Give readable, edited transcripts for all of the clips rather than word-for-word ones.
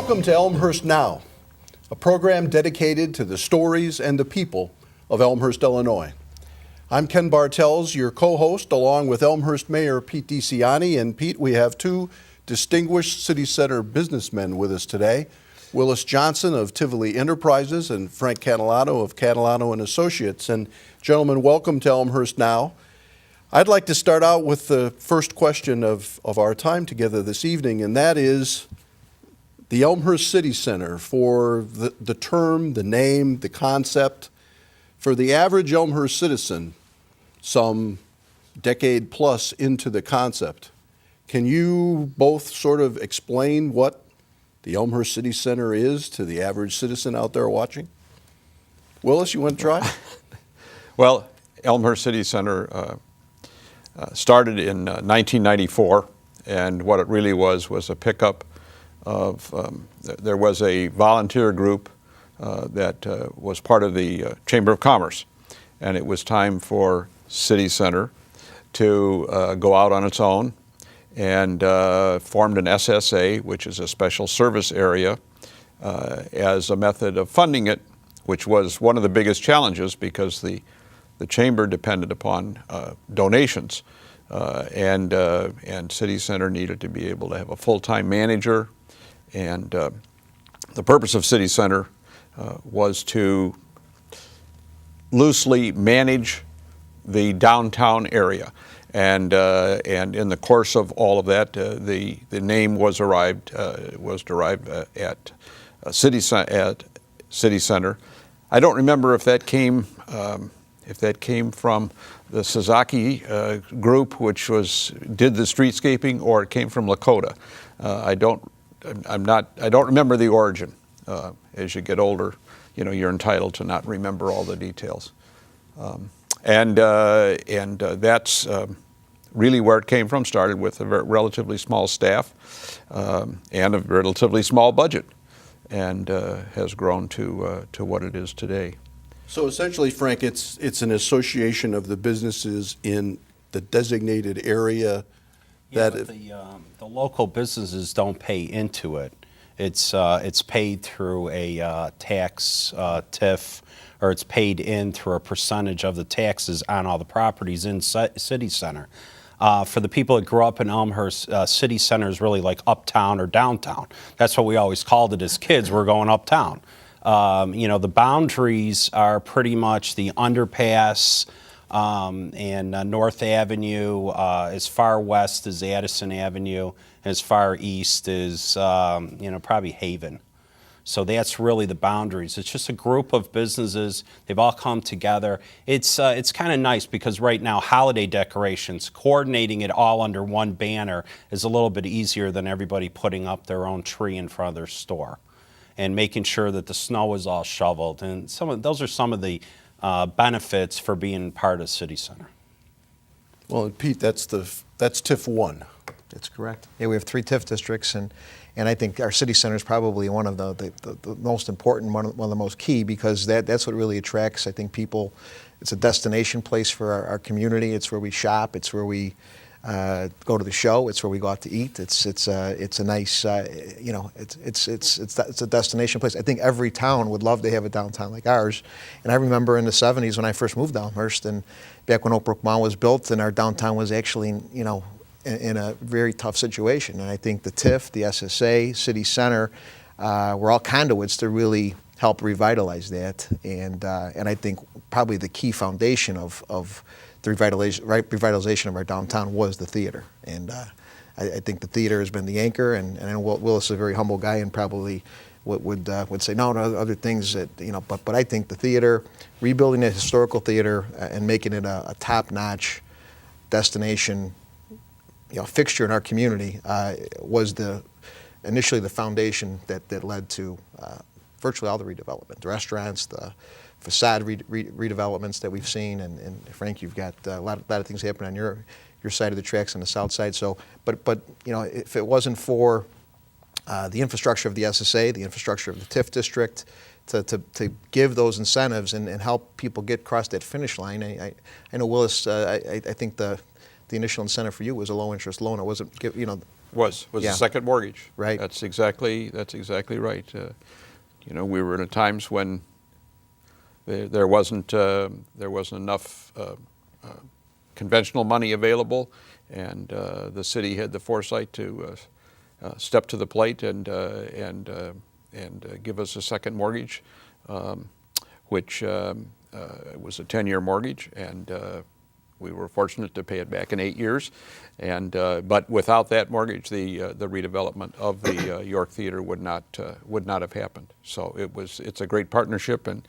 Welcome to Elmhurst Now, a program dedicated to the stories and the people of Elmhurst, Illinois. I'm Ken Bartels, your co-host, along with Elmhurst Mayor Pete DeCiani. And Pete, we have two distinguished city center businessmen with us today, Willis Johnson of Tivoli Enterprises and Frank Catalano of Catalano and Associates. And gentlemen, welcome to Elmhurst Now. I'd like to start out with the first question of our time together this evening, and that is the Elmhurst City Center. For the term, the name, the concept, for the average Elmhurst citizen, some decade plus into the concept, can you both sort of explain what the Elmhurst City Center is to the average citizen out there watching? Willis, you want to try? Well, Elmhurst City Center started in 1994, and what it really was a pickup of, there was a volunteer group that was part of the Chamber of Commerce, and it was time for City Center to go out on its own, and formed an SSA, which is a special service area, as a method of funding it, which was one of the biggest challenges because the Chamber depended upon donations, and City Center needed to be able to have a full-time manager. And the purpose of City Center was to loosely manage the downtown area. And in the course of all of that, the name was derived at City Center. I don't remember if that came from the Sasaki group, which did the streetscaping, or it came from Lakota. I don't remember the origin. As you get older, you're entitled to not remember all the details. And that's really where it came from. Started with a relatively small staff and a relatively small budget, and has grown to what it is today. So essentially, Frank, it's an association of the businesses in the designated area. Yeah, but the local businesses don't pay into it. It's paid through a tax TIF, or it's paid in through a percentage of the taxes on all the properties in City Center. For the people that grew up in Elmhurst, City Center is really like uptown or downtown. That's what we always called it as kids. We're going uptown. The boundaries are pretty much the underpass and North Avenue, as far west as Addison Avenue, as far east as probably Haven. So that's really the boundaries. It's just a group of businesses. They've all come together. It's kind of nice because right now holiday decorations, coordinating it all under one banner is a little bit easier than everybody putting up their own tree in front of their store, and making sure that the snow is all shoveled. And those are some of the benefits for being part of City Center. Well, Pete, that's TIF 1. That's correct. Yeah, we have 3 TIF districts, and I think our City Center is probably one of the most important, one of the most key, because that's what really attracts, I think, people. It's a destination place for our community. It's where we shop. It's where we go to the show. It's where we go out to eat. It's a nice, it's a destination place. I think every town would love to have a downtown like ours. And I remember in the 70s when I first moved to Elmhurst, and back when Oak Brook Mall was built, and our downtown was actually, in a very tough situation. And I think the TIF, the SSA, City Center, were all conduits to really help revitalize that. And I think probably the key foundation of the revitalization of our downtown was the theater. And I think the theater has been the anchor, and I know Willis is a very humble guy and probably would say no other things that, but I think the theater, rebuilding the historical theater and making it a top-notch destination fixture in our community was initially the foundation that led to virtually all the redevelopment, the restaurants, the facade redevelopments that we've seen, and Frank, you've got a lot of things happening on your side of the tracks on the south side. So, but if it wasn't for the infrastructure of the SSA, the infrastructure of the TIF district, to give those incentives and help people get across that finish line, I know Willis, I think the initial incentive for you was a low interest loan. It wasn't, Was Yeah. a second mortgage. Right. That's exactly right. We were in times when there wasn't enough conventional money available, and the city had the foresight to step to the plate and give us a second mortgage, which was a 10-year mortgage, and we were fortunate to pay it back in 8 years. But without that mortgage, the redevelopment of the York Theater would not have happened. So it's a great partnership, and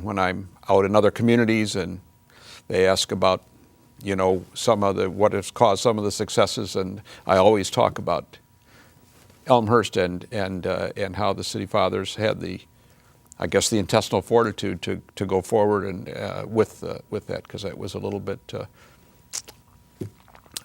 when I'm out in other communities and they ask about what has caused some of the successes, and I always talk about Elmhurst and how the city fathers had the intestinal fortitude to go forward and with that, because it was a little bit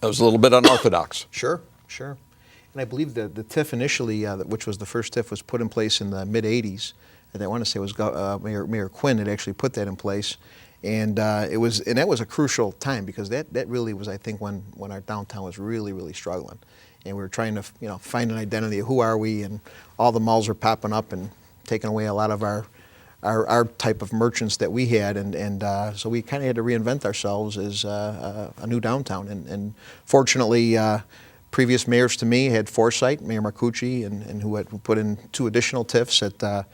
unorthodox. Sure. And I believe the TIF initially, which was the first TIF, was put in place in the mid-'80s. And I want to say it was Mayor Quinn that actually put that in place. And that was a crucial time, because that really was, I think, when our downtown was really, really struggling. And we were trying to find an identity of who are we, and all the malls are popping up and taking away a lot of our type of merchants that we had, and so we kind of had to reinvent ourselves as a new downtown. And fortunately, previous mayors to me had foresight, Mayor Marcucci, and who had put in 2 additional TIFs at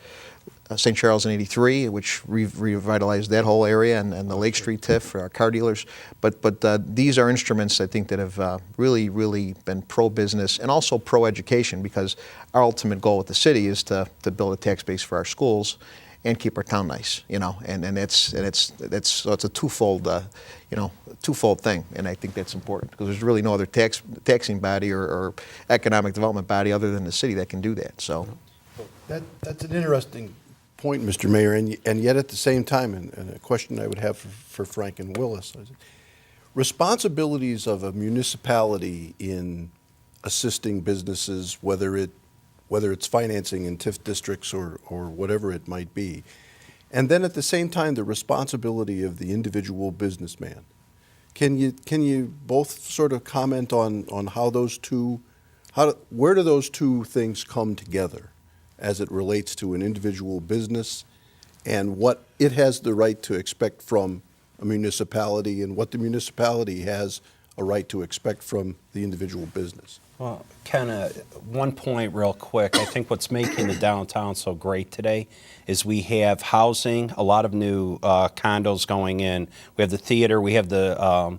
St. Charles in '83, which revitalized that whole area, and the Lake Street TIF for our car dealers. But these are instruments, I think, that have really, really been pro-business and also pro-education, because our ultimate goal with the city is to build a tax base for our schools and keep our town nice, and it's a twofold thing, and I think that's important, because there's really no other taxing body or economic development body other than the city that can do that. So That's an interesting point, Mr. Mayor, and yet at the same time, and a question I would have for Frank and Willis, responsibilities of a municipality in assisting businesses, whether it's financing in TIF districts or whatever it might be, and then at the same time the responsibility of the individual businessman. Can you both sort of comment on how where do those two things come together as it relates to an individual business, and what it has the right to expect from a municipality, and what the municipality has a right to expect from the individual business? Well, Ken, one point real quick. I think what's making the downtown so great today is we have housing, a lot of new condos going in. We have the theater, we have the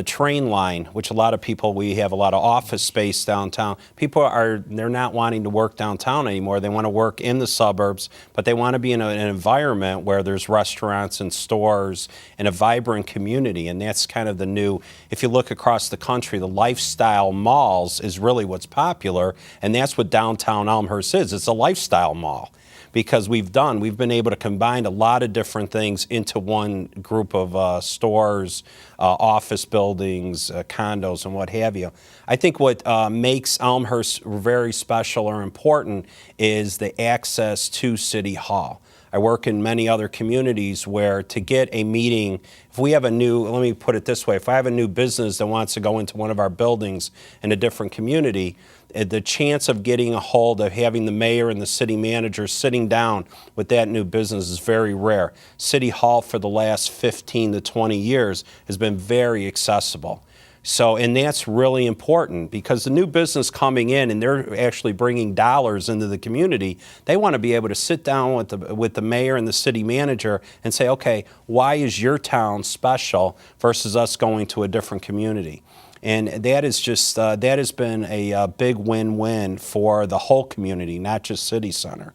train line, which we have a lot of office space downtown. They're not wanting to work downtown anymore. They want to work in the suburbs, but they want to be in an environment where there's restaurants and stores and a vibrant community. And that's kind of the new, if you look across the country, the lifestyle malls is really what's popular. And that's what downtown Elmhurst is. It's a lifestyle mall, because we've been able to combine a lot of different things into one group of stores, office buildings, condos, and what have you. I think what makes Elmhurst very special or important is the access to City Hall. I work in many other communities where to get a meeting, let me put it this way, if I have a new business that wants to go into one of our buildings in a different community, the chance of getting a hold of having the mayor and the city manager sitting down with that new business is very rare. City Hall for the last 15 to 20 years has been very accessible. So, and that's really important, because the new business coming in and they're actually bringing dollars into the community, they want to be able to sit down with the mayor and the city manager and say, okay, why is your town special versus us going to a different community? And that is just, that has been a big win-win for the whole community, not just City Center.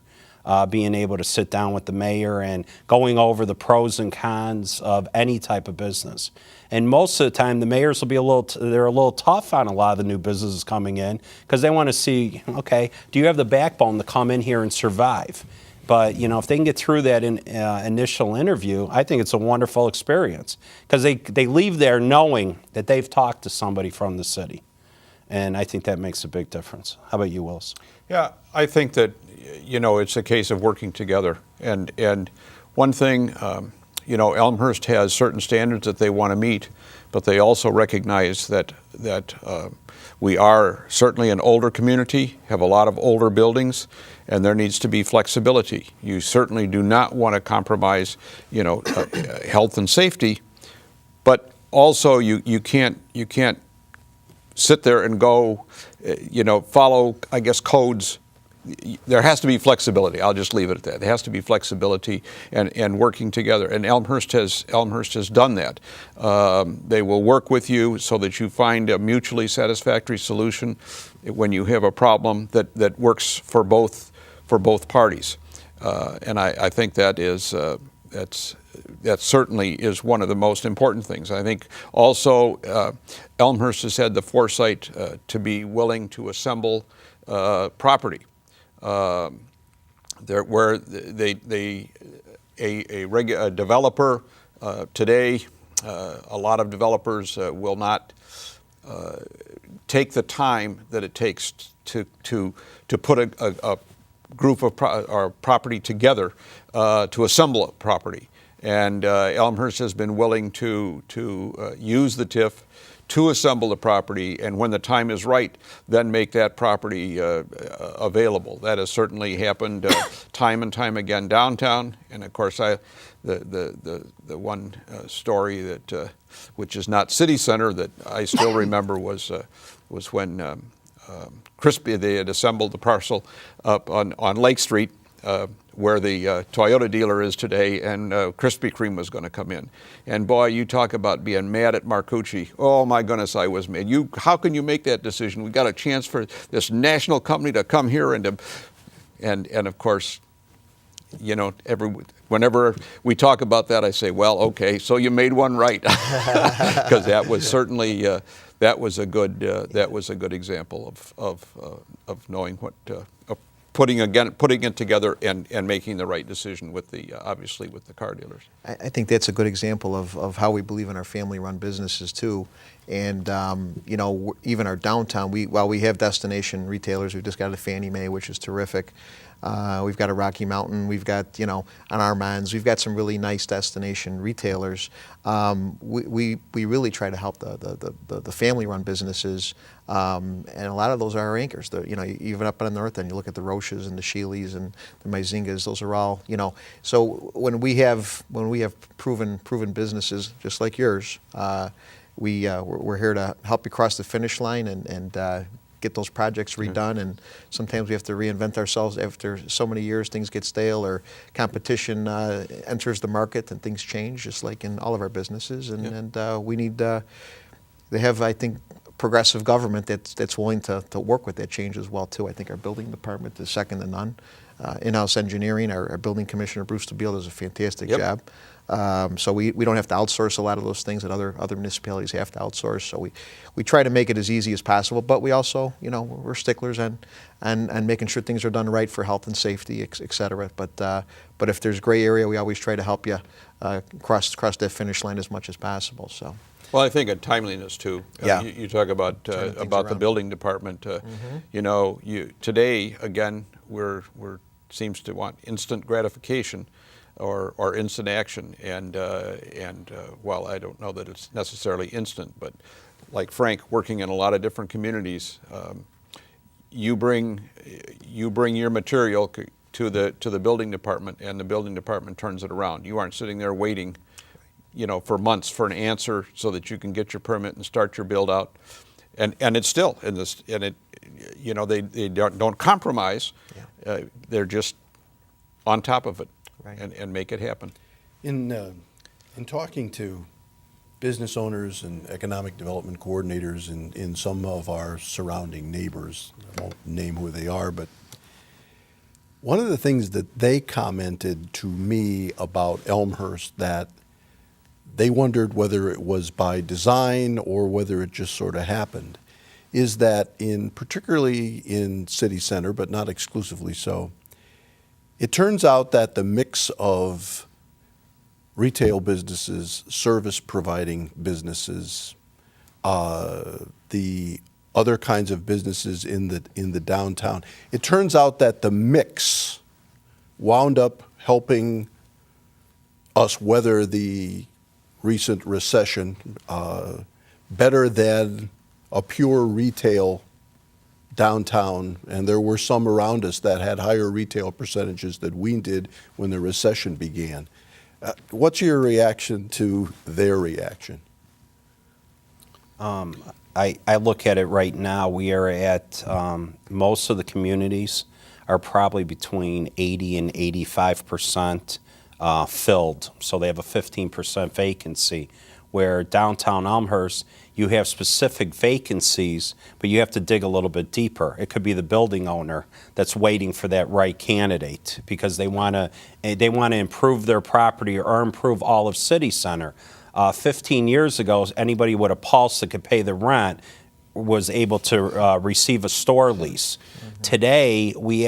Being able to sit down with the mayor and going over the pros and cons of any type of business. And most of the time, the mayors will be a little tough on a lot of the new businesses coming in, because they want to see, okay, do you have the backbone to come in here and survive? But, if they can get through that initial interview, I think it's a wonderful experience, because they leave there knowing that they've talked to somebody from the city. And I think that makes a big difference. How about you, Willis? Yeah, I think that, it's a case of working together. And one thing, Elmhurst has certain standards that they want to meet, but they also recognize that we are certainly an older community, have a lot of older buildings, and there needs to be flexibility. You certainly do not want to compromise, health and safety, but also you can't sit there and go, follow, I guess, codes. There has to be flexibility. I'll just leave it at that. There has to be flexibility and working together. And Elmhurst has done that. They will work with you so that you find a mutually satisfactory solution when you have a problem that works for both parties. And I think that certainly is one of the most important things. I think also Elmhurst has had the foresight to be willing to assemble property. A developer today, a lot of developers will not take the time that it takes to put a group of property together to assemble a property. And Elmhurst has been willing to use the TIF to assemble the property, and when the time is right, then make that property available. That has certainly happened time and time again downtown. And of course, the one story that which is not city center that I still remember was when Crispy, they had assembled the parcel up on Lake Street, where the Toyota dealer is today, and Krispy Kreme was going to come in. And boy, you talk about being mad at Marcucci. Oh my goodness, I was mad. How can you make that decision? We got a chance for this national company to come here and of course, whenever we talk about that, I say, well, okay, so you made one right, because that was certainly that was a good example of knowing what. Putting it together and making the right decision with obviously with the car dealers. I think that's a good example of how we believe in our family-run businesses too. And even our downtown, while we have destination retailers, we've just got a Fannie Mae, which is terrific. We've got a Rocky Mountain. We've got on Armand's. We've got some really nice destination retailers. We really try to help the family-run businesses, and a lot of those are our anchors. Even up on the north end, you look at the Roches and the Sheelys and the Maizingas. Those are all So when we have proven businesses just like yours, we're here to help you cross the finish line and get those projects redone. And sometimes we have to reinvent ourselves after so many years. Things get stale or competition enters the market and things change, just like in all of our businesses. And we need they have, I think, progressive government that's willing to work with that change as well too. I think our building department is second to none. In-house engineering, our building commissioner Bruce DeBeal does a fantastic job. So we don't have to outsource a lot of those things that other municipalities have to outsource. So we try to make it as easy as possible, but we also, we're sticklers on making sure things are done right for health and safety, et cetera. But if there's gray area, we always try to help you cross that finish line as much as possible. So. Well, I think a timeliness too. Yeah. You talk about the building department. Today again we're seems to want instant gratification. Or instant action, and well, I don't know that it's necessarily instant, but like Frank, working in a lot of different communities, you bring your material to the building department, and the building department turns it around. You aren't sitting there waiting, for months for an answer so that you can get your permit and start your build out, and it's still in this, and it, they don't compromise, they're just on top of it. Right. And make it happen. In talking to business owners and economic development coordinators in some of our surrounding neighbors, I won't name who they are, but one of the things that they commented to me about Elmhurst that they wondered whether it was by design or whether it just sort of happened is that particularly in city center, but not exclusively so, it turns out that the mix of retail businesses, service providing businesses, the other kinds of businesses in the downtown, it turns out that the mix wound up helping us weather the recent recession better than a pure retail downtown, and there were some around us that had higher retail percentages than we did when the recession began. What's your reaction to their reaction? I look at it right now, we are at, most of the communities are probably between 80 and 85% filled. So they have a 15% vacancy, where downtown Elmhurst, you have specific vacancies, but you have to dig a little bit deeper. It could be the building owner that's waiting for that right candidate because they want to improve their property or improve all of City Center. 15 years ago, anybody with a pulse that could pay the rent was able to receive a store lease. Today, we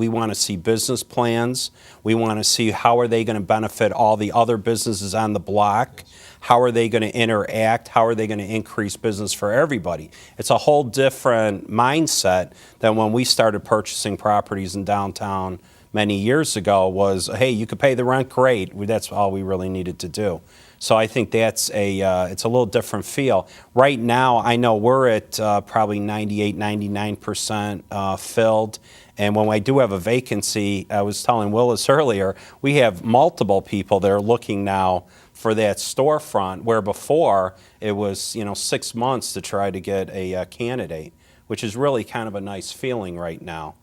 want to see business plans. We want to see how are they going to benefit all the other businesses on the block. How are they going to interact? How are they going to increase business for everybody? It's a whole different mindset than when we started purchasing properties in downtown many years ago. Was, hey, you could pay the rent, great. That's all we really needed to do. So I think that's it's a little different feel. Right now, I know we're at probably 98, 99% filled. And when I do have a vacancy, I was telling Willis earlier, we have multiple people that are looking now for that storefront, where before it was 6 months to try to get a candidate, which is really kind of a nice feeling right now.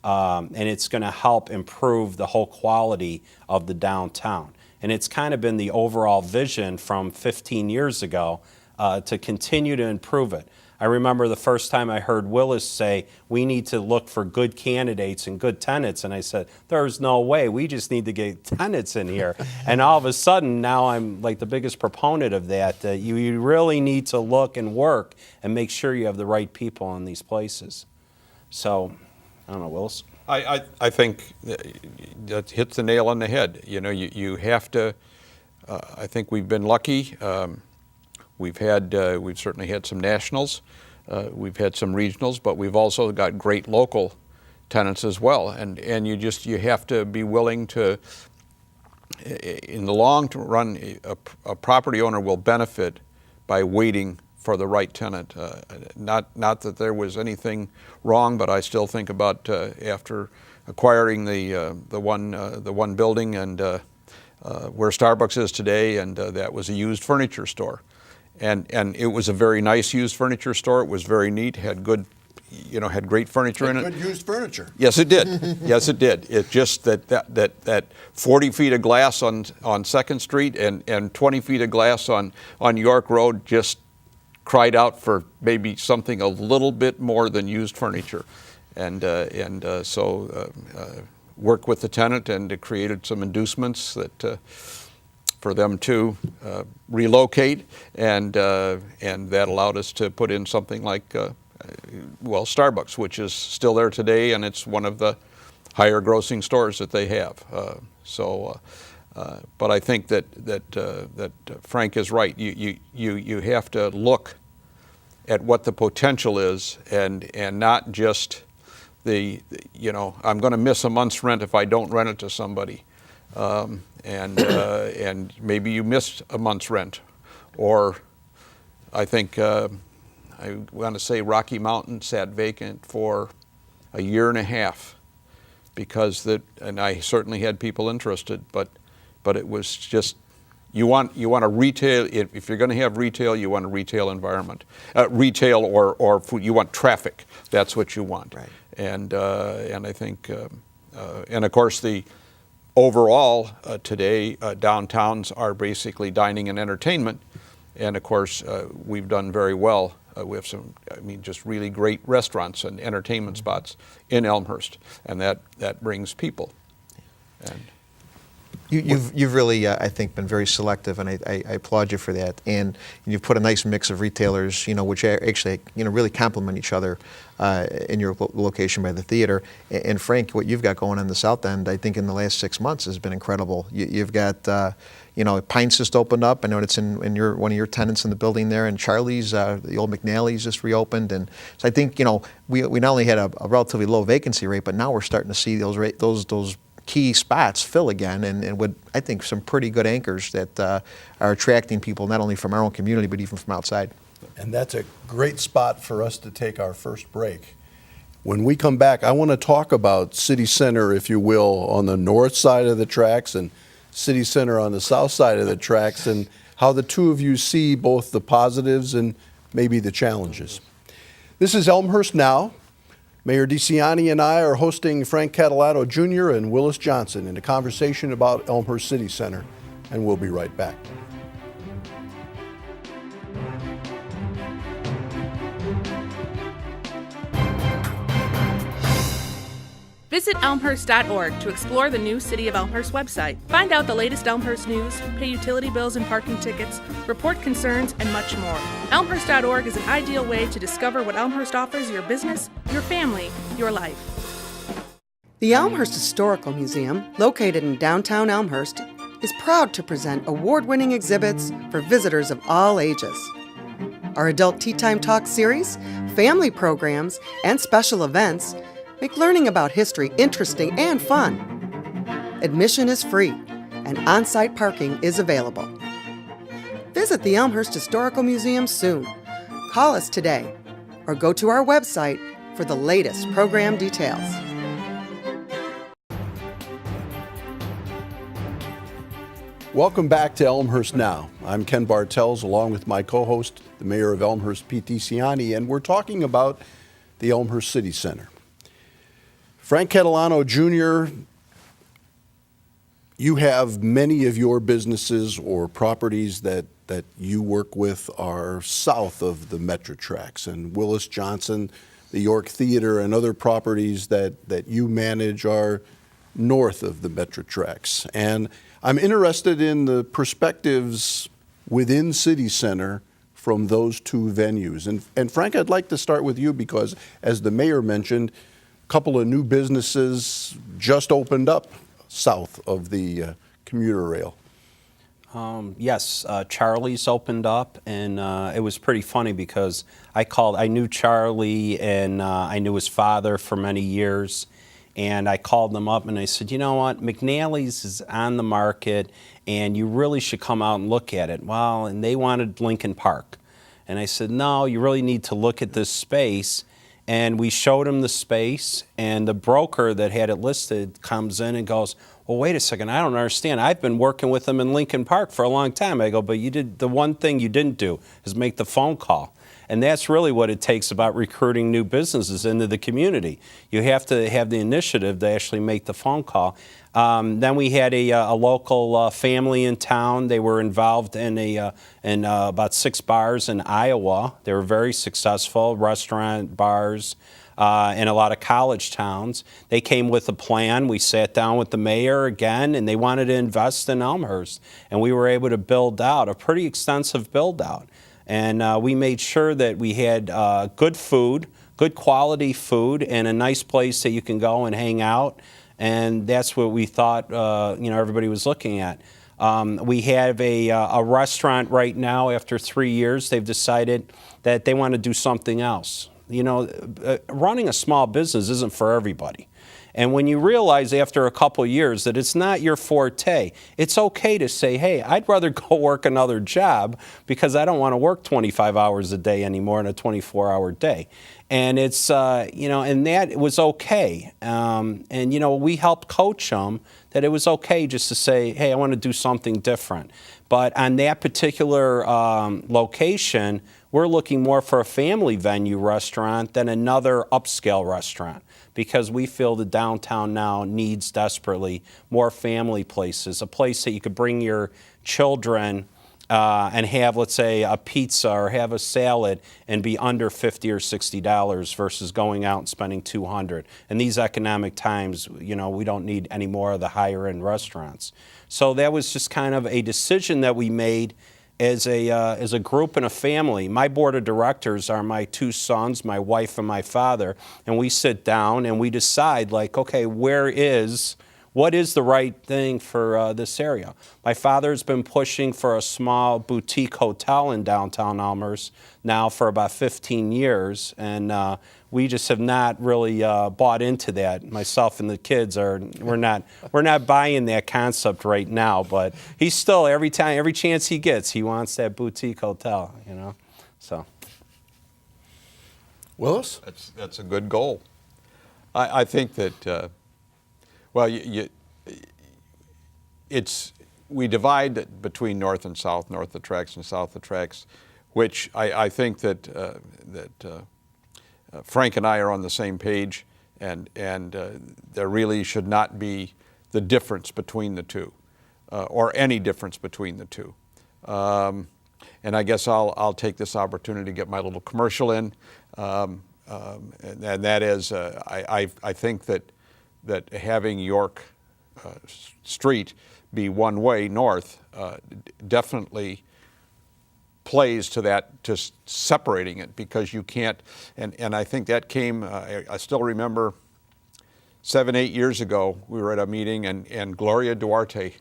And it's going to help improve the whole quality of the downtown. And it's kind of been the overall vision from 15 years ago to continue to improve it. I remember the first time I heard Willis say, we need to look for good candidates and good tenants. And I said, there's no way. We just need to get tenants in here. And all of a sudden, now I'm like the biggest proponent of that. You really need to look and work and make sure you have the right people in these places. So, I don't know, Willis? I think that hits the nail on the head. You have to, I think we've been lucky. We've certainly had some nationals, we've had some regionals, but we've also got great local tenants as well. And you have to be willing to, in the long run, a property owner will benefit by waiting for the right tenant. Not that there was anything wrong, but I still think about after acquiring the one building and where Starbucks is today, and that was a used furniture store. And it was a very nice used furniture store. It was very neat, had good, had great furniture in it. Good used furniture. Yes, it did. Yes, it did. It just that 40 feet of glass on 2nd Street and 20 feet of glass on York Road just cried out for maybe something a little bit more than used furniture. So worked with the tenant and created some inducements that for them to relocate, and that allowed us to put in something like, Starbucks, which is still there today, and it's one of the higher grossing stores that they have. But I think that Frank is right. You have to look at what the potential is, and not just I'm going to miss a month's rent if I don't rent it to somebody. And maybe you missed a month's rent, or I think I want to say Rocky Mountain sat vacant for a year and a half and I certainly had people interested, but it was just you want a retail. If you're going to have retail, you want a retail environment, retail or food. You want traffic. That's what you want. Right. And I think and of course the overall, today, downtowns are basically dining and entertainment, and of course, we've done very well. We have some, just really great restaurants and entertainment spots in Elmhurst, and that brings people. And You've really, I think, been very selective, and I applaud you for that. And you've put a nice mix of retailers, which actually, really complement each other in your location by the theater. And Frank, what you've got going on the South End, I think in the last 6 months has been incredible. You've got, Pines just opened up. I know it's in one of your tenants in the building there, and Charlie's, the old McNally's just reopened. And so I think, we not only had a relatively low vacancy rate, but now we're starting to see those key spots fill again, and with, I think, some pretty good anchors that are attracting people not only from our own community but even from outside. And that's a great spot for us to take our first break. When we come back, I want to talk about City Center, if you will, on the north side of the tracks and City Center on the south side of the tracks, and how the two of you see both the positives and maybe the challenges. This is Elmhurst Now. Mayor DeCiani and I are hosting Frank Catalano Jr. and Willis Johnson in a conversation about Elmhurst City Center, and we'll be right back. Visit elmhurst.org to explore the new City of Elmhurst website. Find out the latest Elmhurst news, pay utility bills and parking tickets, report concerns, and much more. Elmhurst.org is an ideal way to discover what Elmhurst offers your business, your family, your life. The Elmhurst Historical Museum, located in downtown Elmhurst, is proud to present award-winning exhibits for visitors of all ages. Our Adult Tea Time Talk series, family programs, and special events make learning about history interesting and fun. Admission is free, and on-site parking is available. Visit the Elmhurst Historical Museum soon. Call us today, or go to our website for the latest program details. Welcome back to Elmhurst Now. I'm Ken Bartels, along with my co-host, the mayor of Elmhurst, Pete DeCiani, and we're talking about the Elmhurst City Center. Frank Catalano Jr., you have many of your businesses or properties that you work with are south of the Metro tracks, and Willis Johnson, the York Theater, and other properties that you manage are north of the Metro tracks. And I'm interested in the perspectives within City Center from those two venues. And Frank, I'd like to start with you because, as the mayor mentioned, a couple of new businesses just opened up south of the commuter rail. Yes, Charlie's opened up, and it was pretty funny because I knew Charlie, and I knew his father for many years, and I called them up and I said, you know what, McNally's is on the market, and you really should come out and look at it. Well, and they wanted Lincoln Park. And I said, no, you really need to look at this space. And we showed him the space, and the broker that had it listed comes in and goes, well, wait a second, I don't understand. I've been working with them in Lincoln Park for a long time. I go, but you did, the one thing you didn't do is make the phone call. And that's really what it takes about recruiting new businesses into the community. You have to have the initiative to actually make the phone call. Then we had a local family in town. They were involved in about 6 bars in Iowa. They were very successful, restaurant, bars, in a lot of college towns. They came with a plan. We sat down with the mayor again, and they wanted to invest in Elmhurst. And we were able to build out a pretty extensive build out. And we made sure that we had good food, good quality food, and a nice place that you can go and hang out. And that's what we thought, everybody was looking at. We have a restaurant right now. After 3 years, they've decided that they want to do something else. Running a small business isn't for everybody. And when you realize after a couple years that it's not your forte, it's okay to say, hey, I'd rather go work another job because I don't want to work 25 hours a day anymore in a 24-hour day. And it's, and that was okay. We helped coach them that it was okay just to say, hey, I want to do something different. But on that particular location, we're looking more for a family venue restaurant than another upscale restaurant, because we feel the downtown now needs desperately more family places, a place that you could bring your children and have, let's say, a pizza or have a salad and be under $50 or $60 versus going out and spending $200. In these economic times, we don't need any more of the higher end restaurants. So that was just kind of a decision that we made as a group and a family. My board of directors are my 2 sons, my wife and my father, and we sit down and we decide, like, okay, where is what is the right thing for this area. My father's been pushing for a small boutique hotel in downtown Elmhurst now for about 15 years, and we just have not really bought into that. Myself and the kids we're not buying that concept right now. But he's still every chance he gets, he wants that boutique hotel. So. Willis? That's a good goal. I think that we divide it between north and south, north of the tracks and south of the tracks, which I think that Frank and I are on the same page, and there really should not be the difference between the two, or any difference between the two. And I guess I'll take this opportunity to get my little commercial in, and that is I think that having York Street be one way north definitely plays to that, just separating it, because you can't, and I think that came, I still remember 7-8 years ago, we were at a meeting and Gloria Duarte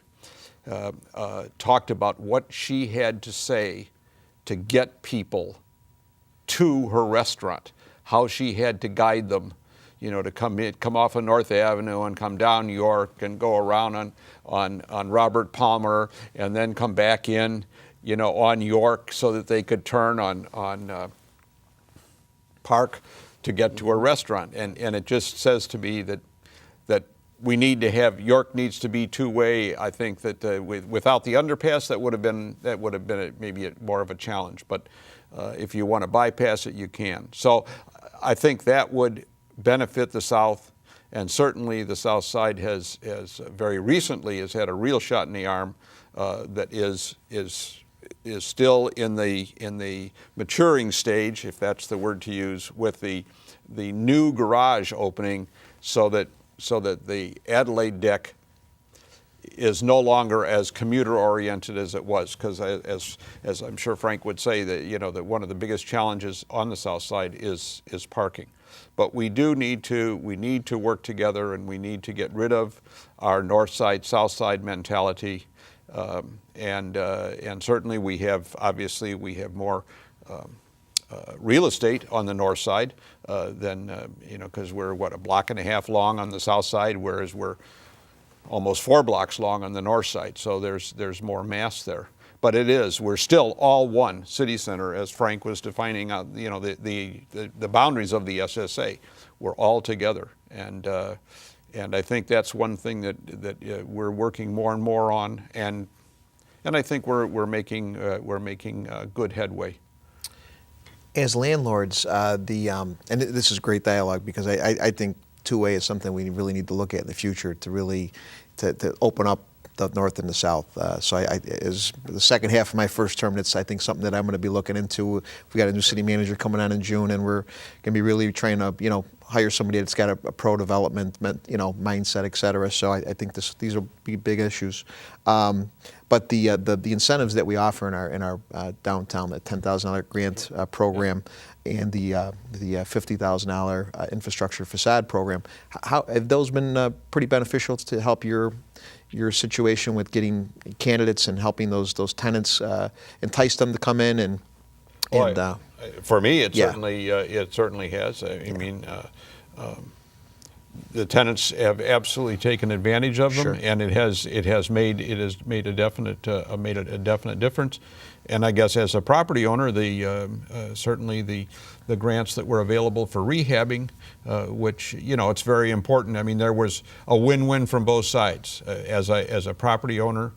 talked about what she had to say to get people to her restaurant, how she had to guide them, to come off of North Avenue and come down York and go around on Robert Palmer and then come back in, on York, so that they could turn on Park to get to a restaurant. And it just says to me that we need to have, York needs to be two-way. I think that without the underpass, that would have been maybe more of a challenge. But if you want to bypass it, you can. So I think that would benefit the South, and certainly the South Side has very recently had a real shot in the arm that is still in the maturing stage, if that's the word to use, with the new garage opening, so that the Adelaide deck is no longer as commuter oriented as it was, because as I'm sure Frank would say, that one of the biggest challenges on the South Side is parking. But we need to work together, and we need to get rid of our North Side, South Side mentality. And certainly we have more real estate on the north side than, because we're a block and a half long on the south side, whereas we're almost 4 blocks long on the north side. So there's more mass there. But we're still all one city center, as Frank was defining out, the boundaries of the SSA. We're all together. And I think that's one thing that we're working more and more on, and I think we're making good headway. As landlords, and this is great dialogue, because I think two-way is something we really need to look at in the future to really to open up the north and the south. So as the second half of my first term, it's, I think, something that I'm going to be looking into. We got a new city manager coming on in June, and we're going to be really trying to, hire somebody that's got a pro development, mindset, et cetera. So I think these will be big issues. But the incentives that we offer in our downtown, the $10,000 grant program, and the $50,000 infrastructure facade program, how have those been pretty beneficial to help your situation with getting candidates and helping those tenants, entice them to come in and for me, it certainly has. I mean, the tenants have absolutely taken advantage of them, and it has made a definite difference. And I guess as a property owner, certainly the grants that were available for rehabbing, which it's very important. I mean, there was a win-win from both sides. As a property owner,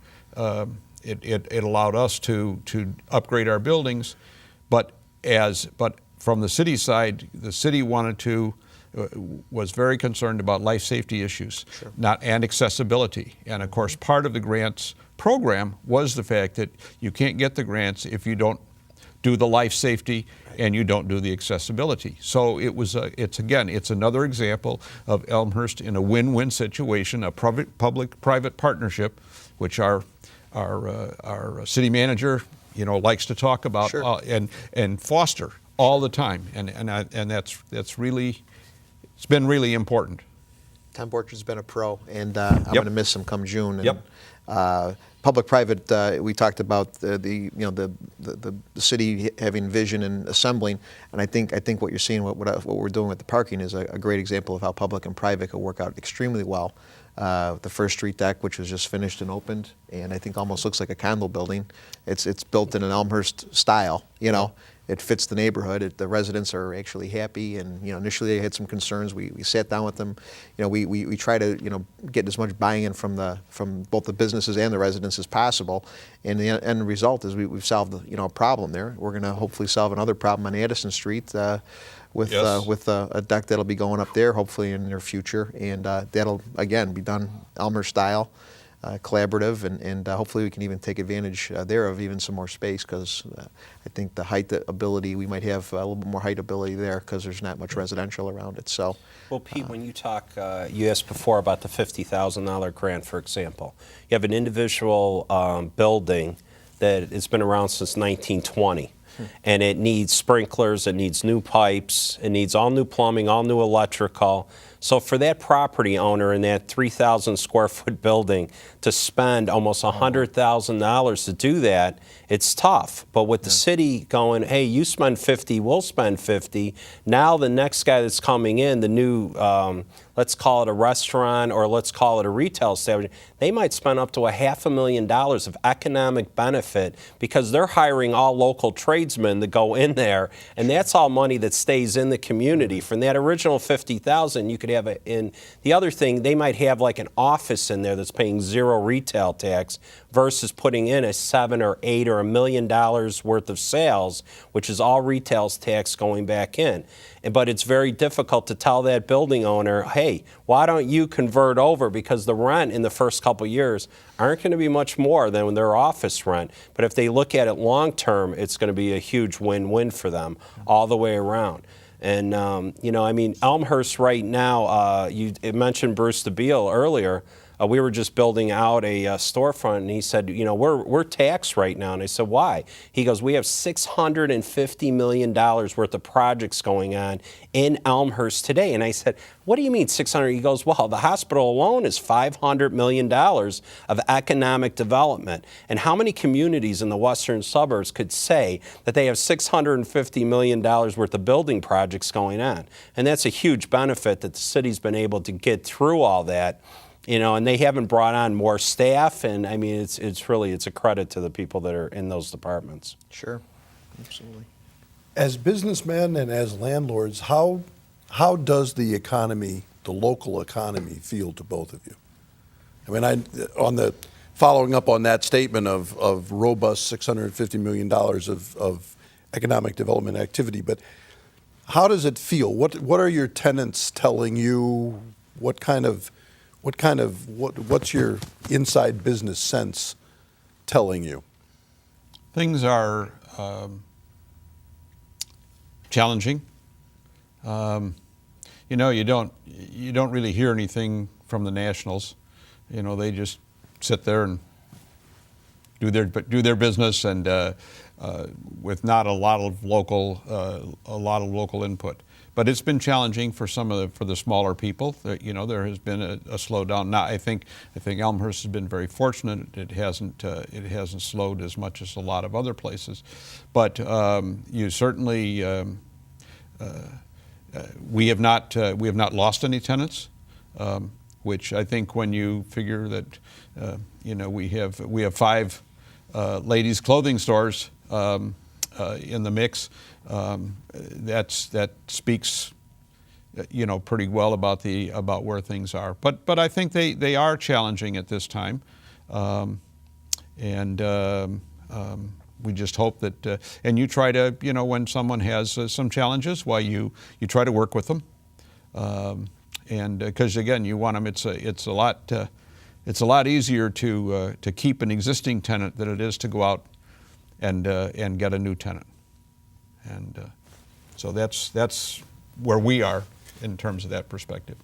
it allowed us to upgrade our buildings, but from the city side, the city was very concerned about life safety issues, and accessibility. And of course, part of the grants program was the fact that you can't get the grants if you don't do the life safety and you don't do the accessibility. So it's another example of Elmhurst in a win-win situation, a public-private partnership, which our city manager likes to talk about and foster all the time, and that's really, it's been really important. Tom Borchard's been a pro, and I'm Yep. going to miss him come June. And, Yep. Public-private, we talked about the city having vision and assembling, and I think what you're seeing, what we're doing with the parking is a great example of how public and private can work out extremely well. The first street deck, which was just finished and opened, and I think almost looks like a condo building. It's built in an Elmhurst style, you know. It fits the neighborhood. The residents are actually happy, and initially they had some concerns. We sat down with them. We try to get as much buy-in from both the businesses and the residents as possible. And the end result is we've solved a problem there. We're going to hopefully solve another problem on Addison Street with a deck that'll be going up there hopefully in the near future, and that'll again be done Elmhurst style. Collaborative, and hopefully we can even take advantage there of even some more space, because I think the height ability, we might have a little bit more height ability there because there's not much residential around it. So, Well, Pete, when you talk, you asked before about the $50,000 grant, for example. You have an individual building that has been around since 1920. And it needs sprinklers, it needs new pipes, it needs all new plumbing, all new electrical. So for that property owner in that 3,000 square foot building to spend almost $100,000 to do that, it's tough. But with the city going, hey, you spend 50, we'll spend 50. Now the next guy that's coming in, the new, let's call it a restaurant or let's call it a retail establishment, they might spend up to $500,000 of economic benefit because they're hiring all local tradesmen to go in there, and that's all money that stays in the community. From that original $50,000, you could have it in. The other thing, they might have like an office in there that's paying zero retail tax versus putting in a $7 or $8 or $1 million worth of sales, which is all retail tax going back in. But it's very difficult to tell that building owner, hey, why don't you convert over, because the rent in the first couple years aren't going to be much more than their office rent. But if they look at it long term, it's going to be a huge win-win for them all the way around. And, Elmhurst right now, you mentioned Bruce DeBeal earlier. We were just building out a storefront, and he said, we're taxed right now. And I said, why? He goes, we have $650 million worth of projects going on in Elmhurst today. And I said, what do you mean 600? He goes, well, the hospital alone is $500 million of economic development. And how many communities in the western suburbs could say that they have $650 million worth of building projects going on? And that's a huge benefit that the city's been able to get through all that. And they haven't brought on more staff, and I mean, it's a credit to the people that are in those departments. sure, absolutely. As businessmen and as landlords, how does the economy, the local economy, feel to both of you? I mean, following up on that statement of robust $650 million of economic development activity, but how does it feel? What are your tenants telling you? What's your inside business sense telling you? Things are challenging. You don't really hear anything from the nationals. They just sit there and do their business, and with not a lot of local input. But it's been challenging for for the smaller people. There has been a slowdown. Now, I think Elmhurst has been very fortunate. It hasn't slowed as much as a lot of other places. But you certainly we have not lost any tenants, which I think when you figure that we have 5 ladies' clothing stores in the mix. That speaks, pretty well about where things are. But I think they are challenging at this time, and we just hope that. And you try to, when someone has some challenges, you try to work with them, and because again, you want them. It's a lot easier to keep an existing tenant than it is to go out and get a new tenant. And so that's where we are in terms of that perspective.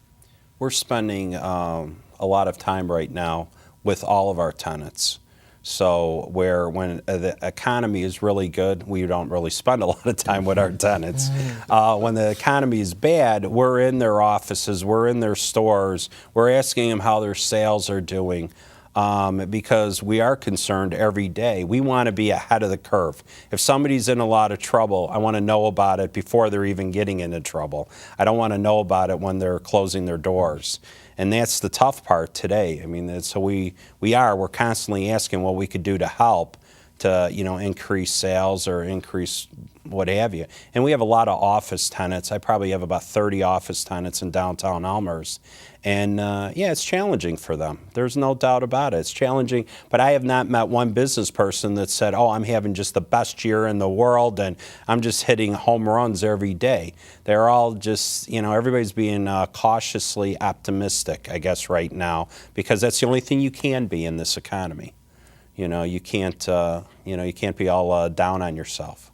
We're spending a lot of time right now with all of our tenants So where when the economy is really good, we don't really spend a lot of time with our tenants. When the economy is bad, we're in their offices, we're in their stores, we're asking them how their sales are doing. Because we are concerned every day. We want to be ahead of the curve. If somebody's in a lot of trouble, I want to know about it before they're even getting into trouble. I don't want to know about it when they're closing their doors. And that's the tough part today. I mean, so we're constantly asking what we could do to help to, increase sales or increase what have you. And we have a lot of office tenants. I probably have about 30 office tenants in downtown Elmhurst. And it's challenging for them. There's no doubt about it. It's challenging, but I have not met one business person that said, oh, I'm having just the best year in the world and I'm just hitting home runs every day. They're all just, everybody's being cautiously optimistic, I guess, right now, because that's the only thing you can be in this economy. You can't be all down on yourself.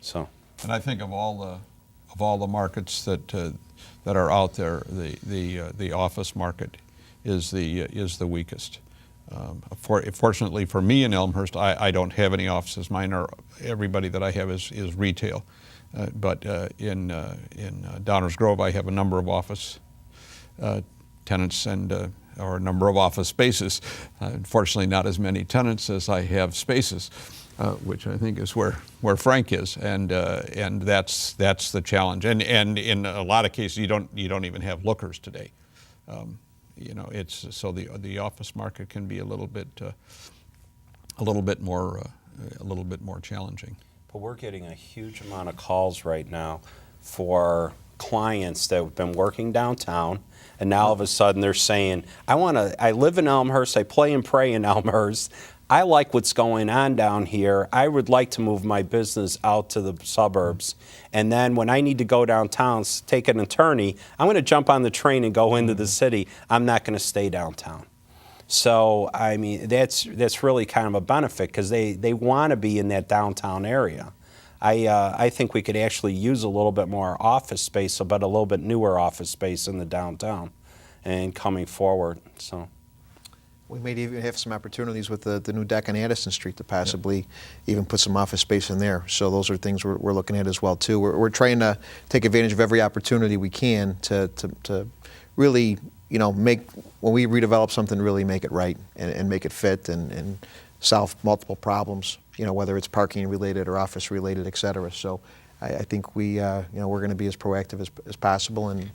So. And I think of all the markets that are out there, the office market is the weakest. Fortunately for me in Elmhurst, I don't have any offices. Mine are, everybody that I have is retail. But in Downers Grove, I have a number of office tenants or a number of office spaces. Unfortunately, not as many tenants as I have spaces. Which I think is where Frank is, and that's the challenge. And in a lot of cases, you don't even have lookers today. It's so the office market can be a little bit more challenging. But we're getting a huge amount of calls right now for clients that have been working downtown, and now all of a sudden they're saying, I live in Elmhurst, I play and pray in Elmhurst. I like what's going on down here. I would like to move my business out to the suburbs. And then when I need to go downtown, take an attorney, I'm going to jump on the train and go into the city. I'm not going to stay downtown. So, I mean, that's really kind of a benefit because they want to be in that downtown area. I think we could actually use a little bit more office space, but a little bit newer office space in the downtown and coming forward. So. We may even have some opportunities with the new deck on Addison Street to possibly even put some office space in there. So those are things we're looking at as well too. We're trying to take advantage of every opportunity we can to really, make, when we redevelop something, really make it right and make it fit and solve multiple problems, whether it's parking related or office related, et cetera. So I think we're going to be as proactive as possible and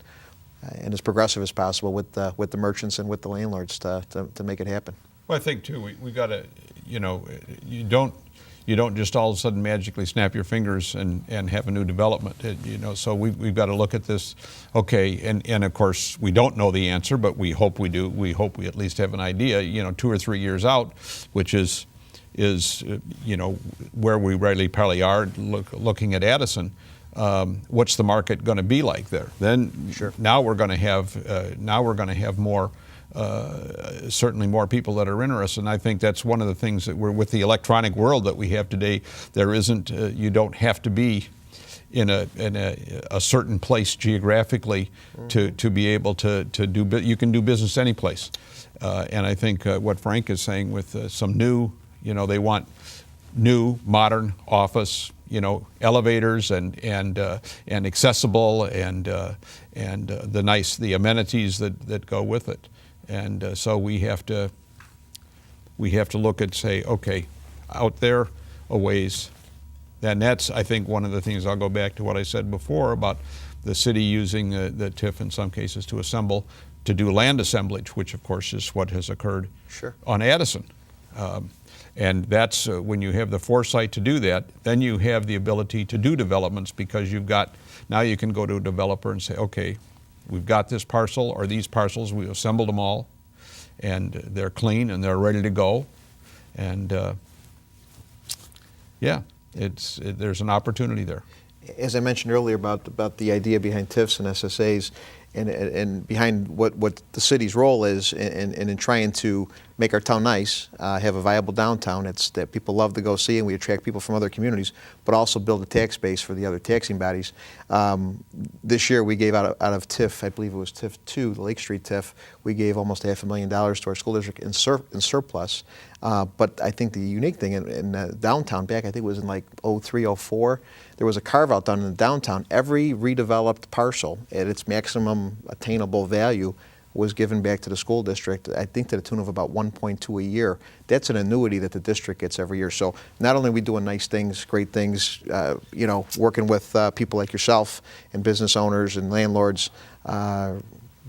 as progressive as possible with the merchants and with the landlords to make it happen. Well, I think too, we got to, you don't just all of a sudden magically snap your fingers and have a new development. So we've got to look at this. Okay, and of course we don't know the answer, but we hope we do. We hope we at least have an idea. 2 or 3 years out, which is where we really probably are looking at Addison. What's the market going to be like there? Then sure. Now we're going to have more, certainly more people that are interested. And I think that's one of the things that we're with the electronic world that we have today. There isn't, you don't have to be in a certain place geographically to be able to do. You can do business any place. And I think what Frank is saying with some new, they want new modern office. Elevators and accessible and the amenities that go with it, and so we have to look at say, okay, out there a ways, and that's I think one of the things. I'll go back to what I said before about the city using the TIF in some cases to do land assemblage, which of course is what has occurred sure. on Addison. And that's when you have the foresight to do that, then you have the ability to do developments because now you can go to a developer and say, okay, we've got this parcel or these parcels, we've assembled them all, and they're clean and they're ready to go. And there's an opportunity there. As I mentioned earlier about the idea behind TIFs and SSAs, and behind what the city's role is in trying to make our town nice, have a viable downtown that people love to go see, and we attract people from other communities, but also build a tax base for the other taxing bodies. This year we gave out of TIF, I believe it was TIF 2, the Lake Street TIF, we gave almost $500,000 to our school district in surplus. But I think the unique thing in downtown back, I think it was in like 03, 04, there was a carve out done in the downtown. Every redeveloped parcel at its maximum attainable value was given back to the school district, I think to the tune of about 1.2 a year. That's an annuity that the district gets every year. So not only are we doing nice things, great things, you know, working with people like yourself and business owners and landlords,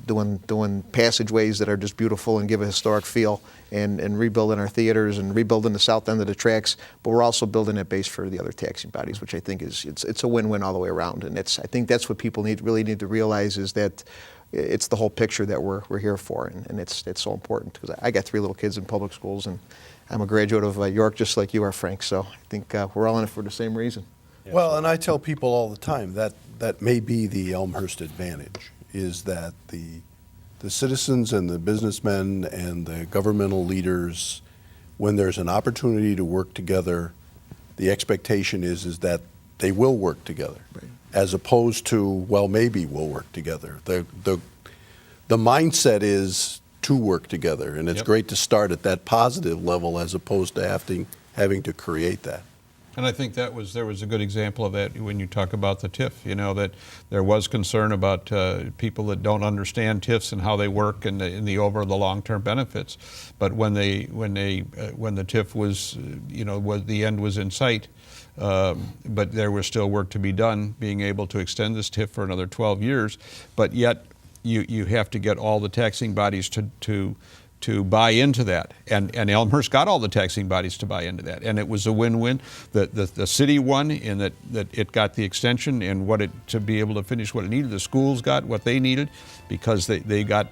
doing passageways that are just beautiful and give a historic feel, and rebuilding our theaters and rebuilding the south end of the tracks, but we're also building a base for the other taxing bodies, which I think is it's a win-win all the way around. And I think that's what people really need to realize, is that it's the whole picture that we're here for, and it's so important, because I got 3 little kids in public schools, and I'm a graduate of York just like you are, Frank, so I think we're all in it for the same reason. Well, and I tell people all the time that may be the Elmhurst advantage, is that the citizens and the businessmen and the governmental leaders, when there's an opportunity to work together, the expectation is that they will work together, right, as opposed to, well, maybe we'll work together. The mindset is to work together, and it's great to start at that positive level as opposed to having to create that. And I think there was a good example of that when you talk about the TIF. You know, that there was concern about people that don't understand TIFs and how they work and the over the long-term benefits. But when the TIF was, you know, the end was in sight, but there was still work to be done, being able to extend this TIF for another 12 years. But yet you have to get all the taxing bodies to buy into that, and Elmhurst got all the taxing bodies to buy into that, and it was a win-win. The city won in that it got the extension and to be able to finish what it needed. The schools got what they needed because they got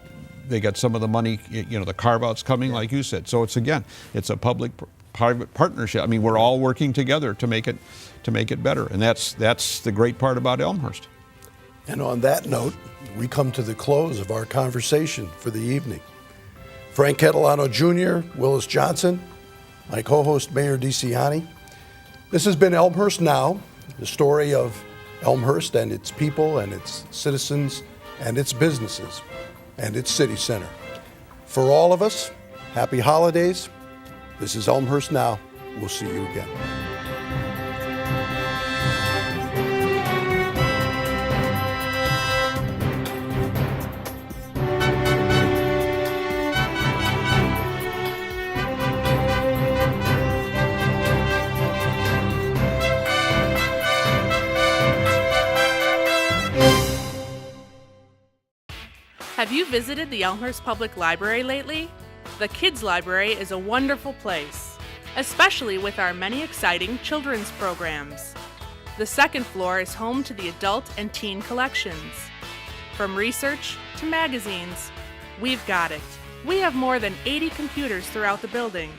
some of the money, you know, the carve-outs coming, like you said. So it's a public-private partnership. I mean, we're all working together to make it better, and that's the great part about Elmhurst. And on that note, we come to the close of our conversation for the evening. Frank Catalano Jr., Willis Johnson, my co-host Mayor DeCiani. This has been Elmhurst Now, the story of Elmhurst and its people and its citizens and its businesses and its city center. For all of us, happy holidays. This is Elmhurst Now. We'll see you again. Have you visited the Elmhurst Public Library lately? The Kids Library is a wonderful place, especially with our many exciting children's programs. The second floor is home to the adult and teen collections. From research to magazines, we've got it. We have more than 80 computers throughout the building.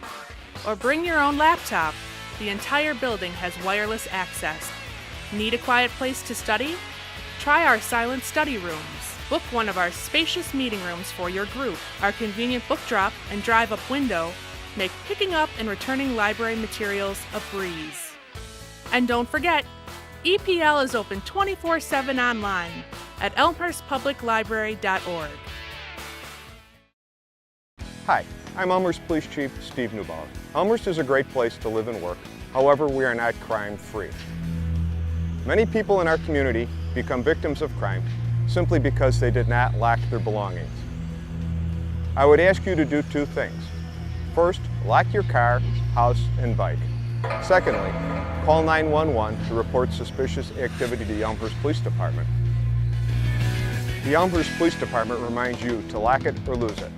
Or bring your own laptop. The entire building has wireless access. Need a quiet place to study? Try our silent study rooms. Book one of our spacious meeting rooms for your group. Our convenient book drop and drive-up window make picking up and returning library materials a breeze. And don't forget, EPL is open 24/7 online at elmhurstpubliclibrary.org. Hi, I'm Elmhurst Police Chief Steve Neubauer. Elmhurst is a great place to live and work. However, we are not crime-free. Many people in our community become victims of crime simply because they did not lock their belongings. I would ask you to do 2 things. First, lock your car, house, and bike. Secondly, call 911 to report suspicious activity to the Elmhurst Police Department. The Elmhurst Police Department reminds you to lock it or lose it.